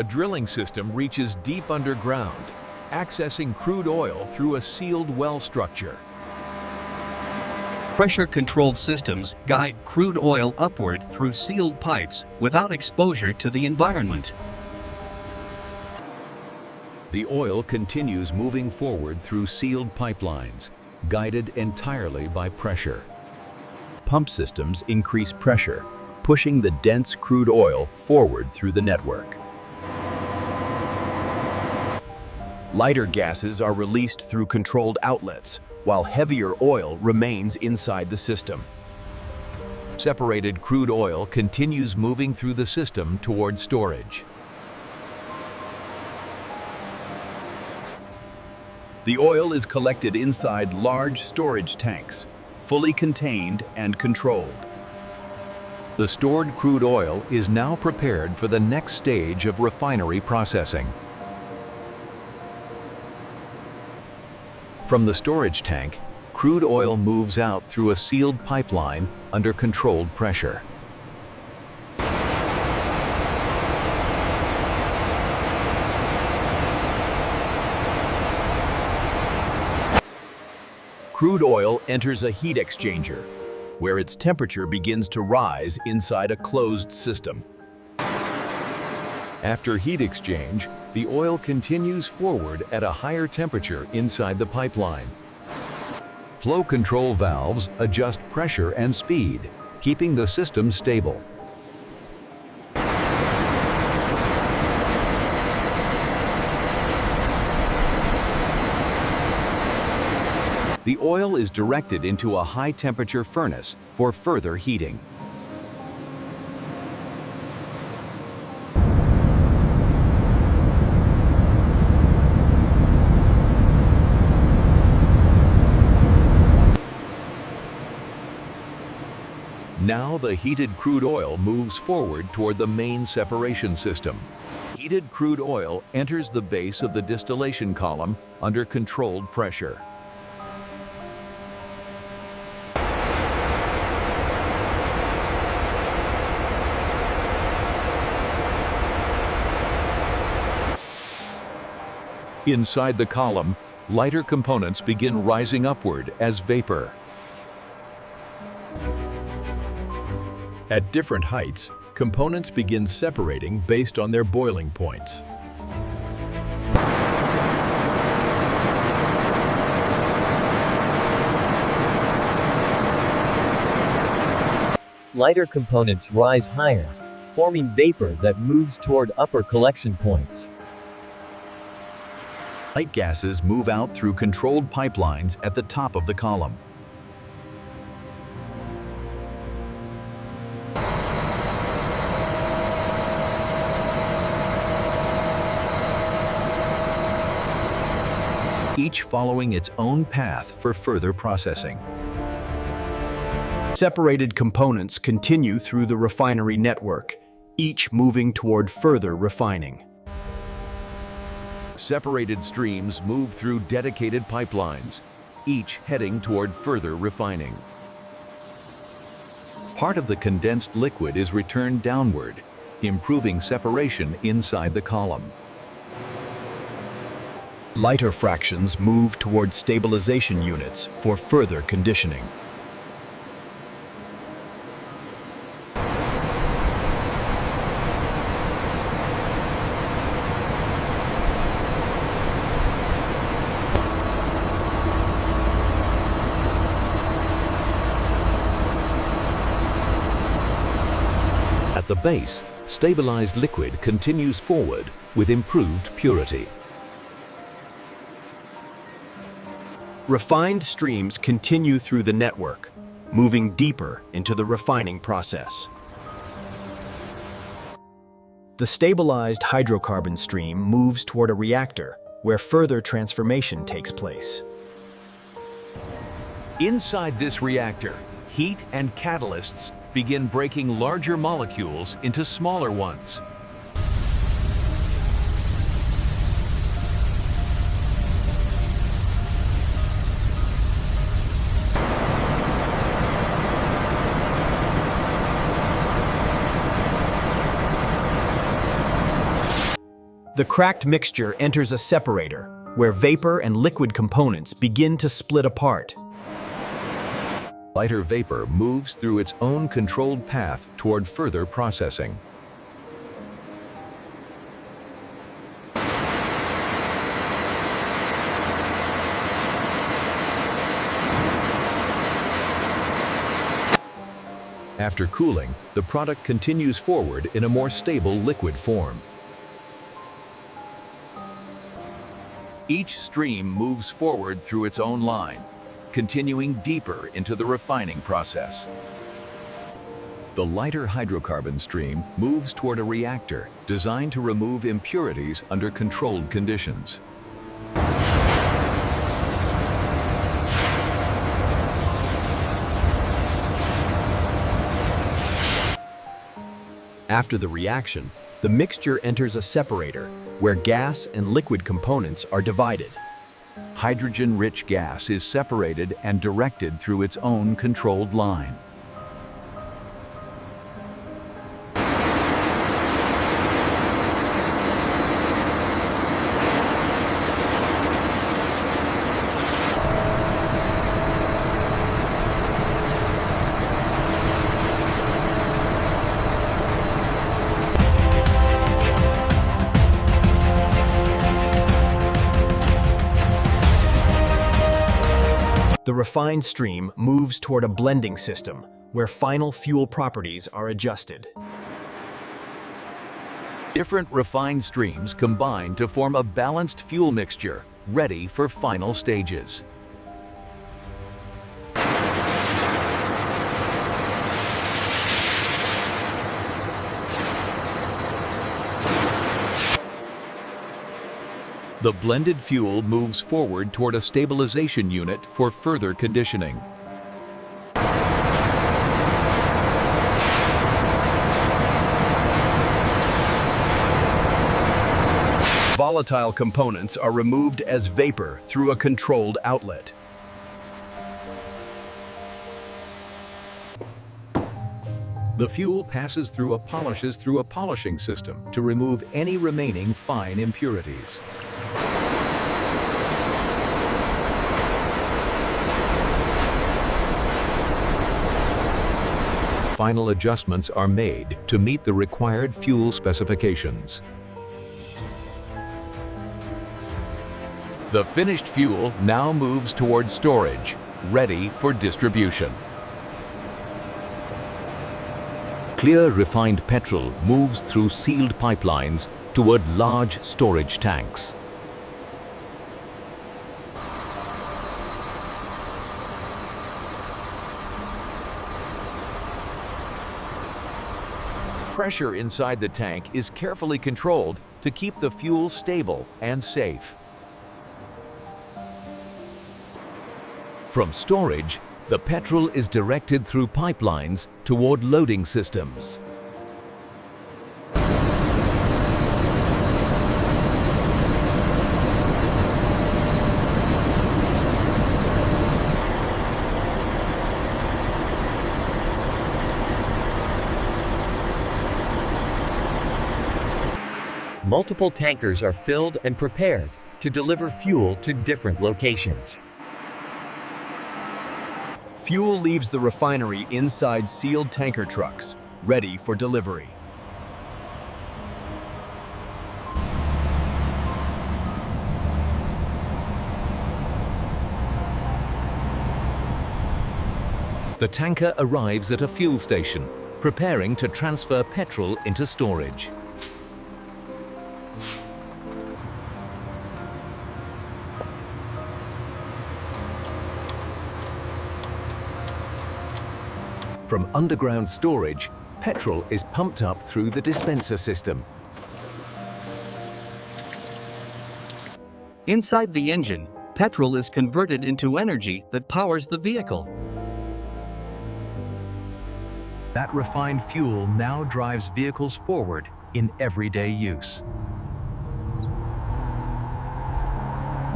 A drilling system reaches deep underground, accessing crude oil through a sealed well structure. Pressure-controlled systems guide crude oil upward through sealed pipes without exposure to the environment. The oil continues moving forward through sealed pipelines, guided entirely by pressure. Pump systems increase pressure, pushing the dense crude oil forward through the network. Lighter gases are released through controlled outlets, while heavier oil remains inside the system. Separated crude oil continues moving through the system toward storage. The oil is collected inside large storage tanks, fully contained and controlled. The stored crude oil is now prepared for the next stage of refinery processing. From the storage tank, crude oil moves out through a sealed pipeline under controlled pressure. Crude oil enters a heat exchanger, where its temperature begins to rise inside a closed system. After heat exchange, the oil continues forward at a higher temperature inside the pipeline. Flow control valves adjust pressure and speed, keeping the system stable. The oil is directed into a high-temperature furnace for further heating. Now the heated crude oil moves forward toward the main separation system. Heated crude oil enters the base of the distillation column under controlled pressure. Inside the column, lighter components begin rising upward as vapor. At different heights, components begin separating based on their boiling points. Lighter components rise higher, forming vapor that moves toward upper collection points. Light gases move out through controlled pipelines at the top of the column. Each following its own path for further processing. Separated components continue through the refinery network, each moving toward further refining. Separated streams move through dedicated pipelines, each heading toward further refining. Part of the condensed liquid is returned downward, improving separation inside the column. Lighter fractions move toward stabilization units for further conditioning. At the base, stabilized liquid continues forward with improved purity. Refined streams continue through the network, moving deeper into the refining process. The stabilized hydrocarbon stream moves toward a reactor where further transformation takes place. Inside this reactor, heat and catalysts begin breaking larger molecules into smaller ones. The cracked mixture enters a separator, where vapor and liquid components begin to split apart. Lighter vapor moves through its own controlled path toward further processing. After cooling, the product continues forward in a more stable liquid form. Each stream moves forward through its own line, continuing deeper into the refining process. The lighter hydrocarbon stream moves toward a reactor designed to remove impurities under controlled conditions. After the reaction, the mixture enters a separator, where gas and liquid components are divided. Hydrogen-rich gas is separated and directed through its own controlled line. The refined stream moves toward a blending system, where final fuel properties are adjusted. Different refined streams combine to form a balanced fuel mixture, ready for final stages. The blended fuel moves forward toward a stabilization unit for further conditioning. Volatile components are removed as vapor through a controlled outlet. The fuel passes through a polishing system to remove any remaining fine impurities. Final adjustments are made to meet the required fuel specifications. The finished fuel now moves toward storage, ready for distribution. Clear refined petrol moves through sealed pipelines toward large storage tanks. Pressure inside the tank is carefully controlled to keep the fuel stable and safe. From storage, the petrol is directed through pipelines toward loading systems. Multiple tankers are filled and prepared to deliver fuel to different locations. Fuel leaves the refinery inside sealed tanker trucks, ready for delivery. The tanker arrives at a fuel station, preparing to transfer petrol into storage. From underground storage, petrol is pumped up through the dispenser system. Inside the engine, petrol is converted into energy that powers the vehicle. That refined fuel now drives vehicles forward in everyday use.